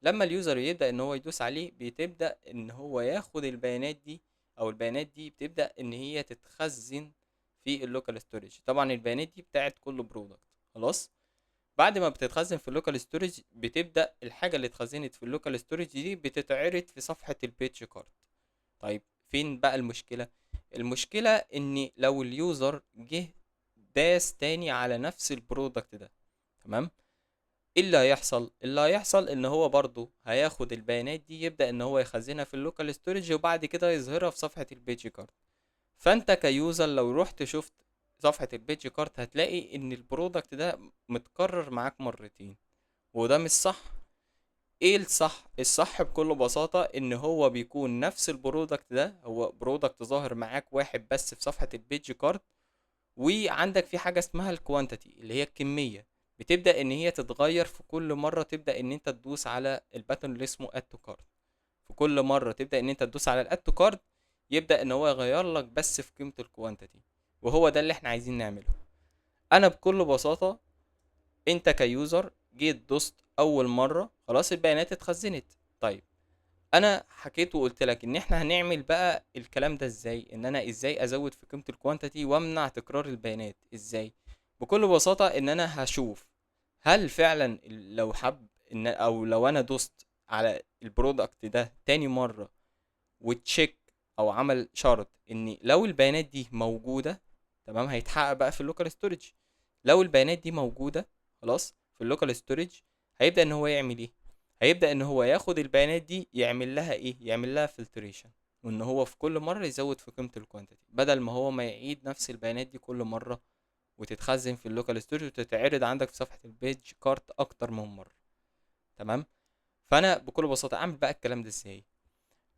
لما اليوزر يبدأ ان هو يدوس عليه بتبدأ ان هو ياخد البيانات دي، او البيانات دي بتبدأ ان هي تتخزن في اللوكال ستورج. طبعا البيانات دي بتاعت كل برودكت. خلاص، بعد ما بتتخزن في اللوكال ستورج بتبدأ الحاجة اللي اتخزنت في اللوكال ستورج دي بتتعرض في صفحة البيج كارت. طيب فين بقى المشكلة؟ المشكلة ان لو اليوزر جه داس تاني على نفس البرودكت ده، تمام، ايه اللي هيحصل؟ اللي هيحصل ان هو برضو هياخد البيانات دي يبدأ ان هو يخزنها في اللوكال ستورج وبعد كده يظهرها في صفحة البيج كارت. فانت كيوزر لو رحت شفت صفحة البيج كارت هتلاقي ان البرودكت ده متكرر معاك مرتين، وده مش صح. ايه الصح؟ الصح بكل بساطة ان هو بيكون نفس البرودكت ده، هو برودكت ظاهر معاك واحد بس في صفحة البيج كارت، وعندك في حاجة اسمها الكوانتيتي اللي هي الكمية، بتبدأ ان هي تتغير في كل مرة تبدأ ان انت تدوس على الباتون اللي اسمه اد تو كارت. في كل مرة تبدأ ان انت تدوس على الاد تو كارت يبدأ ان هو يغير لك بس في قيمة الكوانتيتي، وهو ده اللي احنا عايزين نعمله. انا بكل بساطة، انت كيوزر جيت دوست اول مرة خلاص البيانات اتخزنت. طيب انا حكيت وقلت لك ان احنا هنعمل بقى الكلام ده ازاي، ان انا ازاي ازود في قيمة الكوانتيتي وامنع تكرار البيانات ازاي. بكل بساطة ان انا هشوف هل فعلا لو حب ان او لو انا دوست على البرودكت ده تاني مرة وتشيك او عمل شرط ان لو البيانات دي موجودة، تمام، هيتحقق بقى في اللوكال ستورج. لو البيانات دي موجودة خلاص في اللوكال ستورج هيبدأ ان هو يعمل ايه؟ هيبدأ ان هو ياخد البيانات دي يعمل لها ايه؟ يعمل لها فلتريشن، وان هو في كل مرة يزود في قيمة الكوانتيتي بدل ما هو ما يعيد نفس البيانات دي كل مرة وتتخزن في اللوكال ستورج وتتعرض عندك في صفحة البيج كارت اكتر من مرة. تمام. فانا بكل بساطة اعمل بقى الكلام ده ازاي؟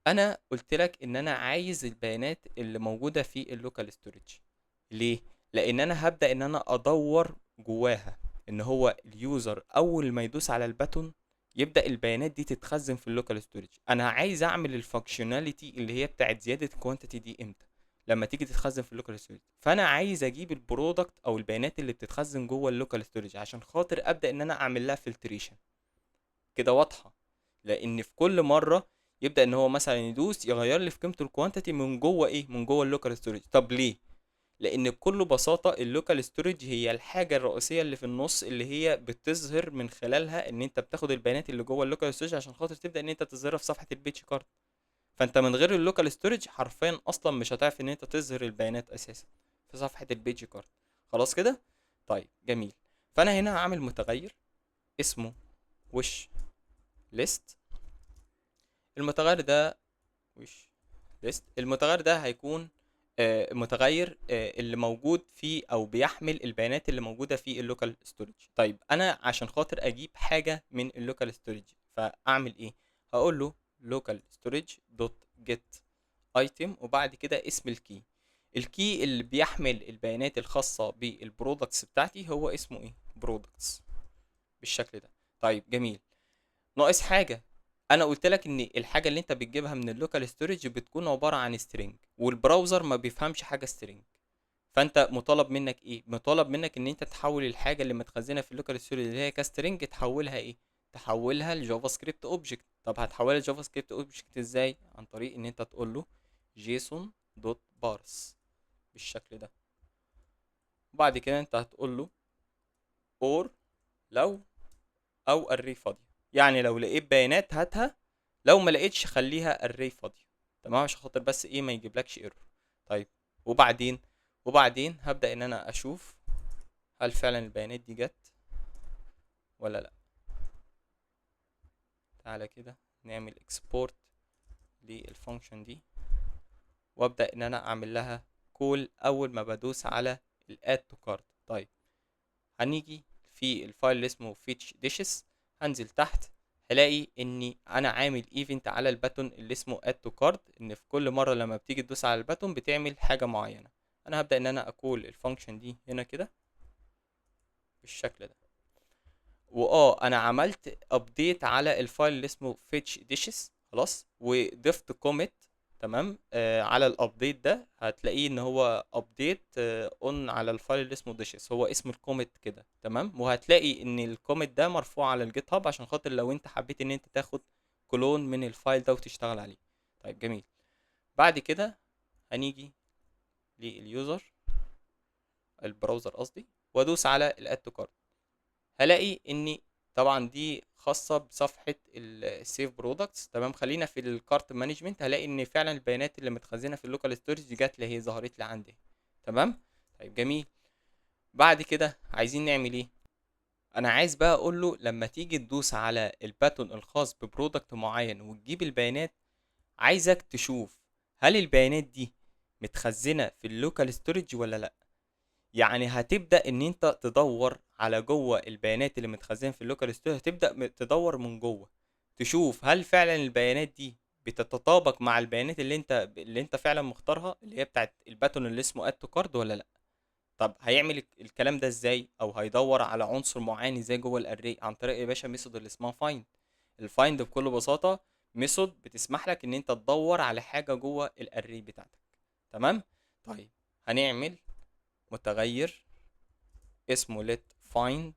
انا قلت لك ان انا عايز البيانات اللي موجوده في اللوكال ستورج. ليه؟ لان انا هبدا ان انا ادور جواها، ان هو اليوزر اول ما يدوس على الباتون يبدا البيانات دي تتخزن في اللوكال ستورج. انا عايز اعمل الفانكشناليتي اللي هي بتاعت زياده الكوانتيتي دي امتى؟ لما تيجي تتخزن في اللوكال ستورج. فانا عايز اجيب البرودكت او البيانات اللي بتتخزن جوه اللوكال ستورج عشان خاطر ابدا ان انا اعمل لها فلتريشن. كده واضحه؟ لان في كل مره يبدا ان هو مثلا يدوس يغير لي في قيمه الكوانتيتي من جوه ايه، من جوه اللوكال ستورج. طب ليه؟ لان بكل بساطه اللوكال ستورج هي الحاجه الرئيسيه اللي في النص اللي هي بتظهر من خلالها ان انت بتاخد البيانات اللي جوه اللوكال ستورج عشان خاطر تبدا ان انت تظهرها في صفحه البيج كارت. فانت من غير اللوكال ستورج حرفيا اصلا مش هتعرف ان انت تظهر البيانات اساسا في صفحه البيج كارت. خلاص كده؟ طيب جميل. فانا هنا هعمل متغير اسمه وش ليست. المتغير ده وش ليست، المتغير ده هيكون متغير اللي موجود فيه او بيحمل البيانات اللي موجوده في اللوكال ستورج. طيب انا عشان خاطر اجيب حاجه من اللوكال ستورج فاعمل ايه؟ هقول له لوكال ستورج دوت جيت ايتم وبعد كده اسم الكي. الكي اللي بيحمل البيانات الخاصه بالبرودكتس بتاعتي هو اسمه ايه؟ برودكتس، بالشكل ده. طيب جميل. ناقص حاجه. انا قلت لك ان الحاجه اللي انت بتجيبها من اللوكال ستورج بتكون عباره عن سترينج، والبراوزر ما بيفهمش حاجه سترينج. فانت مطالب منك ايه؟ مطالب منك ان انت تحول الحاجه اللي متخزنه في اللوكال ستورج اللي هي كسترينج تحولها ايه؟ تحولها لجافا سكريبت اوبجكت. طب هتحولها لجافا سكريبت اوبجكت ازاي؟ عن طريق ان انت تقول له جيسون دوت بارس بالشكل ده. وبعد كده انت هتقول له اور لو او array فاضيه، يعني لو لقيت بيانات هاتها، لو ما لقيتش خليها array فاضيه. تمام، عشان خاطر بس ايه ما يجيبلكش ايرور. طيب وبعدين هبدأ ان انا اشوف هل فعلا البيانات دي جت ولا لا. تعالى كده نعمل export للفانكشن دي وابدأ ان انا اعمل لها كول اول ما بدوس على الاد تو كارت. طيب هنيجي في الفايل اللي اسمه fetch dishes، هنزل تحت هلاقي اني انا عامل ايفنت على الباتون اللي اسمه add to cart، ان في كل مره لما بتيجي تدوس على الباتون بتعمل حاجه معينه. انا هبدا ان انا اقول الفانكشن دي هنا كده بالشكل ده. انا عملت ابديت على الفايل اللي اسمه fetch dishes خلاص، وضفت كوميت. تمام. على الابديت ده هتلاقيه ان هو ابديت اون على الفايل اللي اسمه dishes، هو اسم الكوميت كده. تمام. وهتلاقي ان الكوميت ده مرفوع على الجيت هاب عشان خاطر لو انت حبيت ان انت تاخد كلون من الفايل ده وتشتغل عليه. طيب جميل. بعد كده هنيجي لليوزر، البراوزر قصدي، وادوس على الاد تو كارت. هلاقي اني طبعا دي خاصه بصفحه السيف برودكتس. تمام. خلينا في الكارت مانجمنت. هلاقي ان فعلا البيانات اللي متخزنه في اللوكال ستورج جات لي، هي ظهرت لي عندي. تمام. طيب جميل. بعد كده عايزين نعمل ايه؟ انا عايز بقى اقول له لما تيجي تدوس على الباتون الخاص ببرودكت معين وتجيب البيانات، عايزك تشوف هل البيانات دي متخزنه في اللوكال ستورج ولا لا. يعني هتبدأ ان انت تدور على جوه البيانات اللي متخزنه في اللوكال ستورج، هتبدأ تدور من جوه، تشوف هل فعلا البيانات دي بتتطابق مع البيانات اللي انت فعلا مختارها، اللي هي بتاعت الباتون اللي اسمه اد تو كارد ولا لا. طب هيعمل الكلام ده ازاي؟ او هيدور على عنصر معين ازاي جوه الاري؟ عن طريق يا باشا ميثود اللي اسمها فايند. الفايند بكل بساطه ميثود بتسمح لك ان انت تدور على حاجه جوه الاري بتاعتك. تمام. طيب هنعمل متغير اسمه let find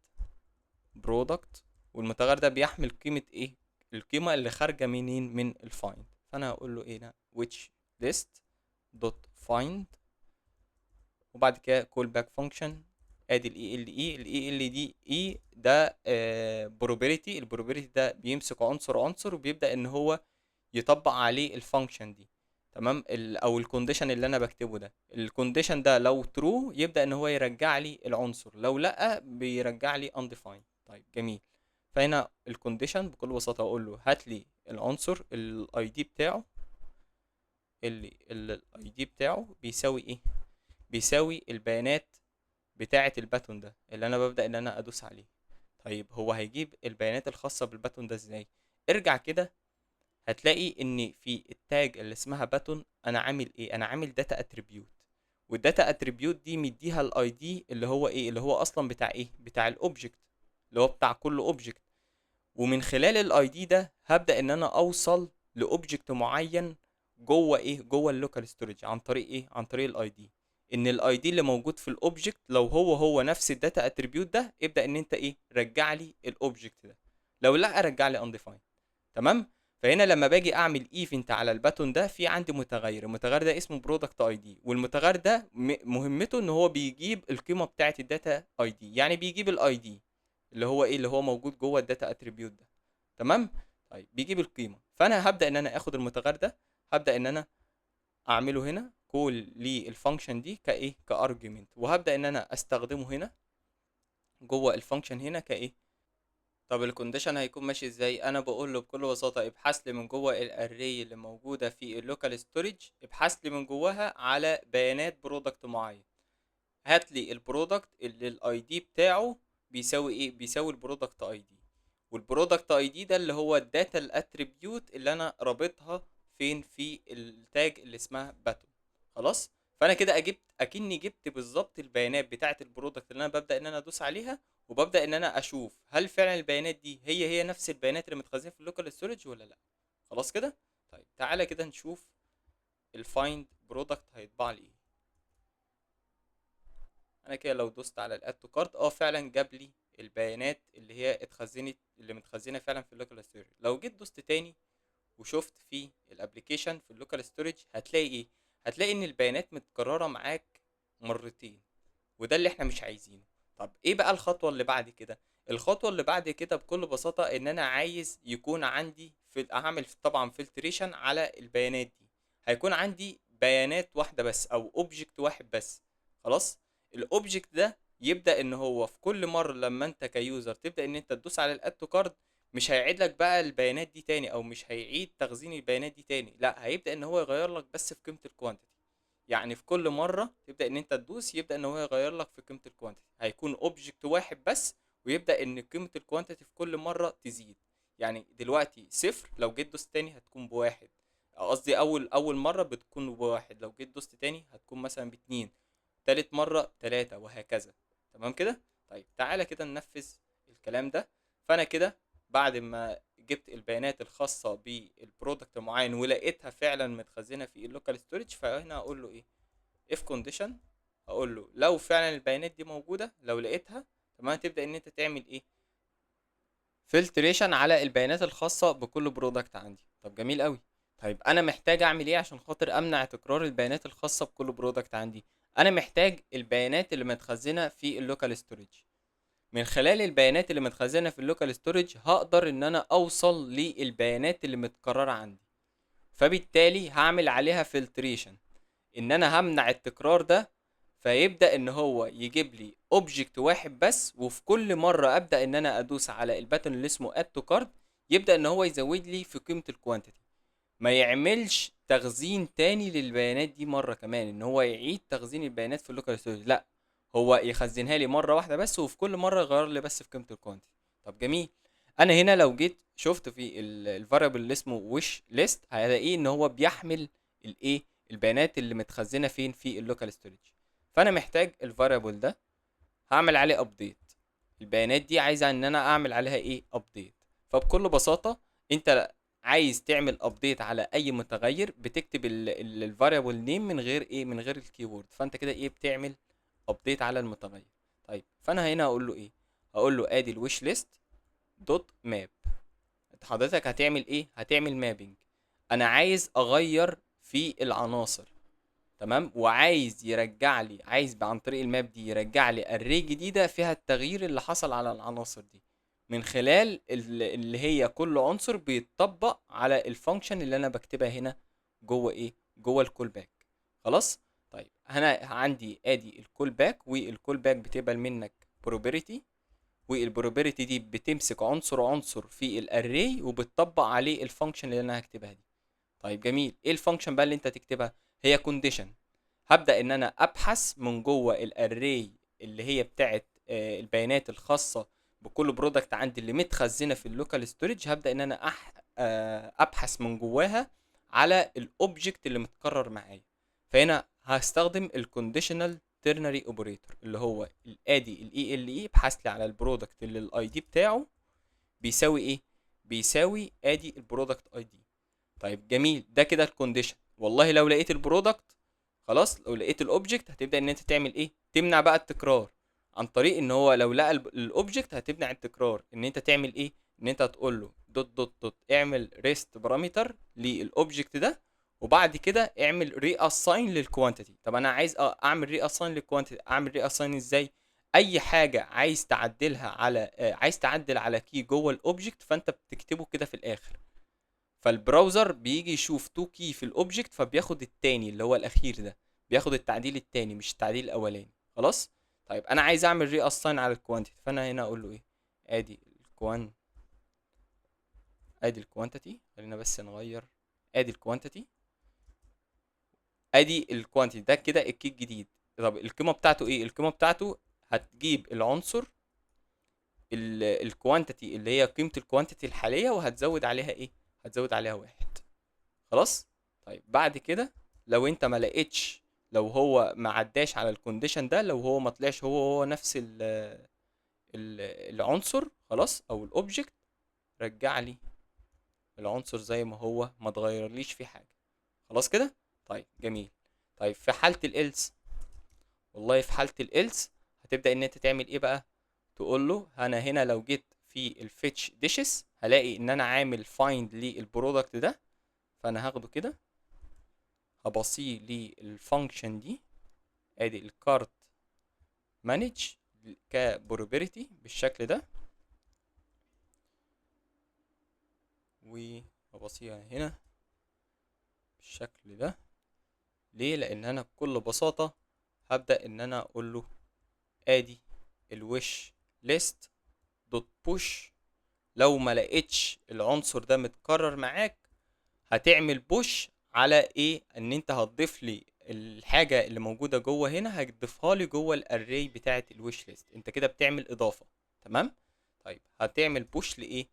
product، والمتغير ده بيحمل قيمة ايه؟ القيمة اللي خارجة منين؟ من الفايند. فانا هقول له ايه ده؟ which list dot find، وبعد كده call back function. ادي الاي ال دي اي ده probability. البروبابيلتي ده بيمسك عنصر عنصر وبيبدأ ان هو يطبق عليه الفانكشن دي. تمام. او الكونديشن اللي انا بكتبه ده، الكونديشن ده لو ترو يبدأ ان هو يرجع لي العنصر، لو لا بيرجع لي undefined. طيب جميل. فهنا الكونديشن بكل بساطة اقول له هات لي العنصر الاي دي بتاعه، اللي الاي دي بتاعه بيساوي ايه؟ بيساوي البيانات بتاعة الباتون ده اللي انا ببدأ ان انا ادوس عليه. طيب هو هيجيب البيانات الخاصة بالباتون ده ازاي؟ ارجع كده، هتلاقي ان في التاج اللي اسمها باتون انا عامل ايه؟ انا عامل داتا اتريبيوت، والداتا اتريبيوت دي مديها الاي دي اللي هو ايه؟ اللي هو اصلا بتاع ايه؟ بتاع الاوبجكت، اللي هو بتاع كل اوبجكت. ومن خلال الاي دي ده هبدا ان انا اوصل لاوبجكت معين جوه ايه؟ جوه اللوكال ستورج. عن طريق ايه؟ عن طريق الاي دي. ان الاي دي اللي موجود في الاوبجكت لو هو نفس الداتا اتريبيوت ده، ابدا ان انت ايه؟ رجع لي الاوبجكت ده. لو لا رجع لي undefined. تمام. فهنا لما باجي اعمل ايفنت على الباتون ده، في عندي متغير، المتغير ده اسمه برودكت اي دي، والمتغير ده مهمته ان هو بيجيب القيمه بتاعه الداتا اي دي، يعني بيجيب الاي دي اللي هو ايه؟ اللي هو موجود جوه الداتا اتريبيوت ده. تمام. طيب بيجيب القيمه، فانا هبدا ان انا اخد المتغير ده، هبدا ان انا اعمله هنا كول للفانكشن دي كايه؟ كارجيومنت، وهبدا ان انا استخدمه هنا جوه الفانكشن هنا كايه؟ طب الكونديشن هيكون ماشي ازاي؟ انا بقول له بكل بساطه ابحث لي من جوه الاري اللي موجوده في اللوكال ستورج، ابحث لي من جواها على بيانات برودكت معين. هات لي البرودكت اللي الاي دي بتاعه بيساوي ايه؟ بيساوي البرودكت اي دي. والبرودكت اي دي ده اللي هو الداتا الاتريبيوت اللي انا رابطها فين؟ في التاج اللي اسمها باتون. خلاص. فانا كده اكني جبت بالظبط البيانات بتاعه البرودكت اللي انا ببدا ان انا ادوس عليها، وببدا ان انا اشوف هل فعلا البيانات دي هي نفس البيانات اللي متخزنه في اللوكال ستورج ولا لا. خلاص كده. طيب تعالى كده نشوف الفايند برودكت هيطبع لي ايه. انا كده لو دوست على الاد تو كارت، فعلا جاب لي البيانات اللي هي اتخزنت، اللي متخزنه فعلا في اللوكال ستورج. لو جيت دوست تاني وشفت في الابليكيشن في اللوكال ستورج، هتلاقي ايه؟ هتلاقي ان البيانات متكرره معاك مرتين، وده اللي احنا مش عايزينه. طب ايه بقى الخطوه اللي بعد كده؟ الخطوه اللي بعد كده بكل بساطه ان انا عايز يكون عندي هعمل طبعا فلتريشن على البيانات دي. هيكون عندي بيانات واحده بس او اوبجكت واحد بس. خلاص. الاوبجكت ده يبدا ان هو في كل مره لما انت كيوزر تبدا ان انت تدوس على الاد تو كارد، مش هيعيد لك بقى البيانات دي تاني، او مش هيعيد تخزين البيانات دي تاني، لا هيبدا ان هو يغير لك بس في قيمه الكوانتيتي. يعني في كل مره تبدا ان انت تدوس يبدا ان هو يغير لك في قيمه الكوانتيتي، هيكون اوبجكت واحد بس، ويبدا ان قيمه الكوانتيتي في كل مره تزيد. يعني دلوقتي صفر، لو جيت دوست تاني هتكون بواحد. قصدي اول مره بتكون بواحد، لو جيت دوست تاني هتكون مثلا باتنين، تالت مره بتلاته، وهكذا. تمام كده. طيب تعالى كده ننفذ الكلام ده. فانا كده بعد ما جبت البيانات الخاصه بالبرودكت المعين ولقيتها فعلا متخزنه في اللوكال ستورج، فهنا هقول له ايه، اف كونديشن، هقول له لو فعلا البيانات دي موجوده، لو لقيتها تمام، تبدا ان انت تعمل ايه، فلتريشن على البيانات الخاصه بكل برودكت عندي. طب جميل قوي. طيب انا محتاج اعمل ايه عشان خاطر امنع تكرار البيانات الخاصه بكل برودكت عندي؟ انا محتاج البيانات اللي متخزنه في اللوكال ستورج. من خلال البيانات اللي متخزنه في اللوكال ستورج هقدر ان انا اوصل للبيانات اللي متكرره عندي، فبالتالي هعمل عليها فلتريشن، ان انا همنع التكرار ده، فيبدأ ان هو يجيب لي اوبجكت واحد بس، وفي كل مرة ابدأ ان انا ادوس على الباتن اللي اسمه اد تو كارد يبدأ ان هو يزود لي في قيمة الكوانتيتي، ما يعملش تخزين تاني للبيانات دي مرة كمان، ان هو يعيد تخزين البيانات في اللوكال ستورج، لا، هو يخزنها لي مرة واحدة بس، وفي كل مرة يغير لي بس في قيمة الكوانتيتي. طب جميل. انا هنا لو جيت شفت في الفاريبل اللي اسمه وش ليست هلاقيه ان هو بيحمل الايه، البيانات اللي متخزنة فين في اللوكال ستورج. فانا محتاج الفاريبل ده هعمل عليه ابديت، البيانات دي عايزه ان انا اعمل عليها ايه، ابديت. فبكل بساطه انت عايز تعمل ابديت على اي متغير بتكتب الفاريبل نيم من غير ايه، من غير الكيورد، فانت كده ايه، بتعمل ابديت على المتغير. طيب فانا هنا هقول له ايه، هقول له ادي الويش ليست دوت ماب. حضرتك هتعمل ايه، هتعمل مابنج. انا عايز اغير في العناصر، تمام، وعايز يرجع لي، عايز عن طريق الماب دي يرجع لي اري جديده فيها التغيير اللي حصل على العناصر دي، من خلال اللي هي كل عنصر بيتطبق على الفانكشن اللي انا بكتبها هنا جوه ايه، جوه الكول باك. خلاص. طيب انا عندي ادي الكول باك، والكول باك بتقبل منك بروبرتي، والبروبرتي دي بتمسك عنصر عنصر في الاري وبتطبق عليه الفانكشن اللي انا هكتبها دي. طيب جميل. ايه الفانكشن بقى اللي انت هتكتبها؟ هي كونديشن. هبدأ ان انا ابحث من جوه الاري اللي هي بتاعت البيانات الخاصة بكل برودكت عندي اللي متخزنة في اللوكال ستورج، هبدأ ان انا ابحث من جواها على الاوبجكت اللي متكرر معايا. فهنا هستخدم الكونديشنال تيرنري اوبريتور اللي هو ادي الاي ال اي، ابحث لي على البرودكت اللي الاي دي بتاعه بيساوي ايه، بيساوي ادي البرودكت اي دي. طيب جميل، ده كده الكونديشن. والله لو لقيت البرودكت، خلاص، لو لقيت الاوبجكت هتبدا ان انت تعمل ايه، تمنع بقى التكرار عن طريق ان هو لو لقى الاوبجكت هتمنع التكرار، ان انت تعمل ايه، ان انت تقول له دوت دوت دوت اعمل ريست بارامتر للاوبجكت ده، وبعد كده اعمل ري اساين للكوانتيتي. طب انا عايز اعمل ري اساين للكوانتيتي، اعمل ري اساين ازاي؟ اي حاجه عايز تعدلها على عايز تعدل على كي جوه الاوبجكت، فانت بتكتبه كده في الاخر، فالبراوزر بيجي يشوف تو كي في الاوبجكت فبياخد التاني اللي هو الاخير ده، بياخد التعديل التاني مش التعديل الاولاني. خلاص. طيب انا عايز اعمل ري اساين على الكوانتيتي، فانا هنا اقول له ايه، ادي ادي الكوانتيتي، خلينا بس نغير، ادي الكوانتيتي، ادي الكوانتيتي ده كده الكي الجديد. طب القيمه بتاعته ايه، القيمه بتاعته هتجيب العنصر الكوانتيتي اللي هي قيمه الكوانتيتي الحاليه، وهتزود عليها ايه، هتزود عليها واحد. خلاص. طيب بعد كده لو انت ما لقيتش، لو هو ما عداش على الكونديشن ده، لو هو ما طلعش هو نفس ال العنصر، خلاص، او الاوبجكت، رجع لي العنصر زي ما هو، ما تغيرليش فيه حاجه. خلاص كده. طيب جميل. طيب في حاله الالس، والله في حاله الالس هتبدا ان انت تعمل ايه بقى، تقول له انا هنا لو جيت في الفيتش ديشز هلاقي ان انا عامل فايند للبرودكت ده، فانا هاخده كده هبصيه للفانكشن دي، ادي الكارت مانج كبروبرتي بالشكل ده، وهبصيها هنا بالشكل ده. ليه؟ لان انا بكل بساطة هبدأ ان انا اقول له ادي الوش ليست دوت بوش، لو ما لقيتش العنصر ده متكرر معاك هتعمل بوش على ايه، ان انت هتضيف لي الحاجة اللي موجودة جوه هنا، هتضيفها لي جوه الاري بتاعة الوش ليست، انت كده بتعمل اضافة. تمام. طيب هتعمل بوش لايه،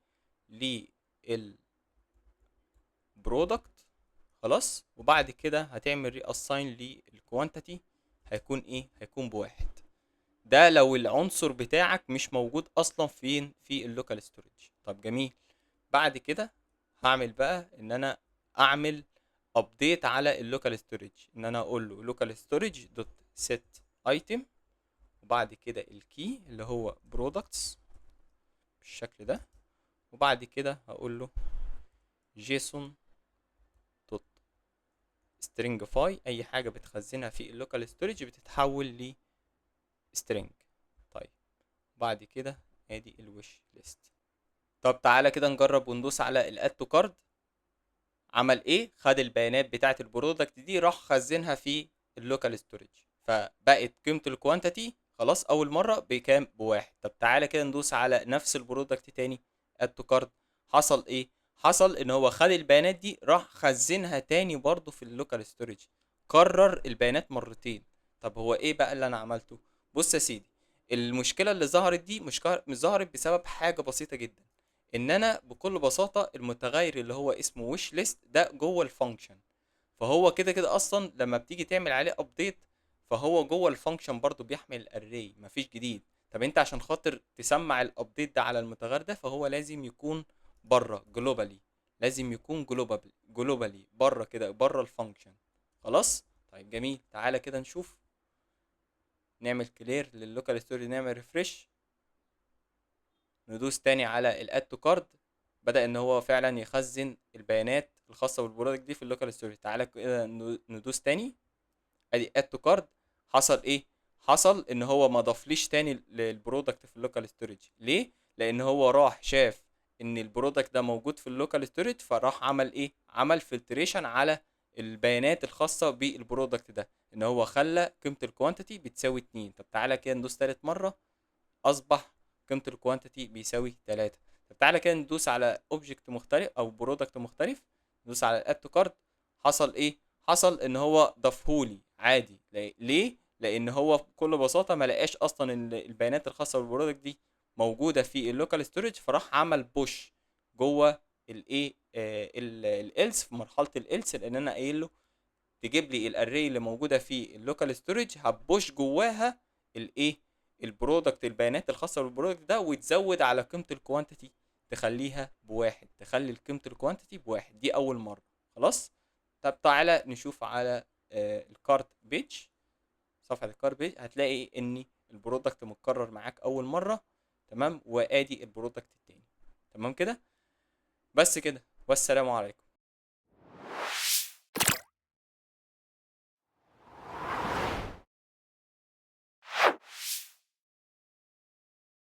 للبرودكت. خلاص. وبعد كده هتعمل ري اساين للكوانتيتي، هيكون ايه، هيكون بواحد. ده لو العنصر بتاعك مش موجود اصلا فين في اللوكال ستورج. طب جميل. بعد كده هعمل بقى ان انا اعمل ابديت على اللوكال ستورج، ان انا اقول له لوكال ستورج دوت سيت ايتم، وبعد كده الكي اللي هو برودكتس بالشكل ده، وبعد كده هقول له جيسون دوت stringify، اي حاجه بتخزنها في اللوكال ستورج بتتحول ل string. طيب بعد كده ادي الوش ليست. طب تعالى كده نجرب وندوس على الاد تو كارد. عمل ايه؟ خد البيانات بتاعه البرودكت دي راح خزنها في اللوكال ستورج، فبقت قيمه الكوانتيتي خلاص اول مره بكام؟ بواحد. طب تعالى كده ندوس على نفس البرودكت تاني اد تو كارد. حصل ايه؟ حصل ان هو خد البيانات دي راح خزنها تاني برضو في اللوكال ستورج، كرر البيانات مرتين. طب هو ايه بقى اللي انا عملته؟ بص يا سيدي، المشكله اللي ظهرت دي مش ظهرت بسبب حاجه بسيطه جدا، ان انا بكل بساطه المتغير اللي هو اسمه ويش ليست ده جوه الفانكشن، فهو كده كده اصلا لما بتيجي تعمل عليه ابديت فهو جوه الفانكشن برضو بيحمل الاري، مفيش جديد. طب انت عشان خاطر تسمع الابديت ده على المتغير ده فهو لازم يكون بره جلوبالي، لازم يكون جلوبالي بره كده بره الفانكشن. خلاص. طيب جميل، تعالى كده نشوف، نعمل كلير لللوكال ستوري، نعمل ريفرش، ندوس تاني على الاد تو كارد. بدأ ان هو فعلا يخزن البيانات الخاصة بالبرودكت دي في اللوكال ستوري. تعالى كده ندوس تاني، ادي اد تو كارد. حصل ايه؟ حصل ان هو ما ضافليش تاني للبرودكت في اللوكال ستورج. ليه؟ لان هو راح شاف ان البرودكت ده موجود في اللوكال ستورج، فراح عمل ايه؟ عمل فلتريشن على البيانات الخاصة بالبرودكت ده، ان هو خلى قيمة الكوانتيتي بتساوي 2. طب تعالى كده ندوس تالت مرة، اصبح قيمه الكوانتيتي بيساوي 3. طب تعالى كده ندوس على اوبجكت مختلف او برودكت مختلف، ندوس على الاد تو كارد. حصل ايه؟ حصل ان هو ضافهولي عادي. ليه؟ لان هو بكل بساطه ما لقاش اصلا ان البيانات الخاصه بالبرودكت دي موجوده في اللوكال ستورج، فراح عمل بوش جوه الايه الالس، في مرحله الالس، لان انا قايل له تجيب لي الاري اللي موجوده في اللوكال ستورج، هتبوش جواها الايه البرودكت، البيانات الخاصه بالبرودكت ده، وتزود على قيمه الكوانتيتي تخليها بواحد، تخلي قيمه الكوانتيتي بواحد. دي اول مره. خلاص. طب تعالى نشوف على الكارت بيج، صفحه الكارت بيج، هتلاقي ان البرودكت متكرر معاك اول مره. تمام. وادي البرودكت التاني. تمام كده. بس كده، والسلام عليكم.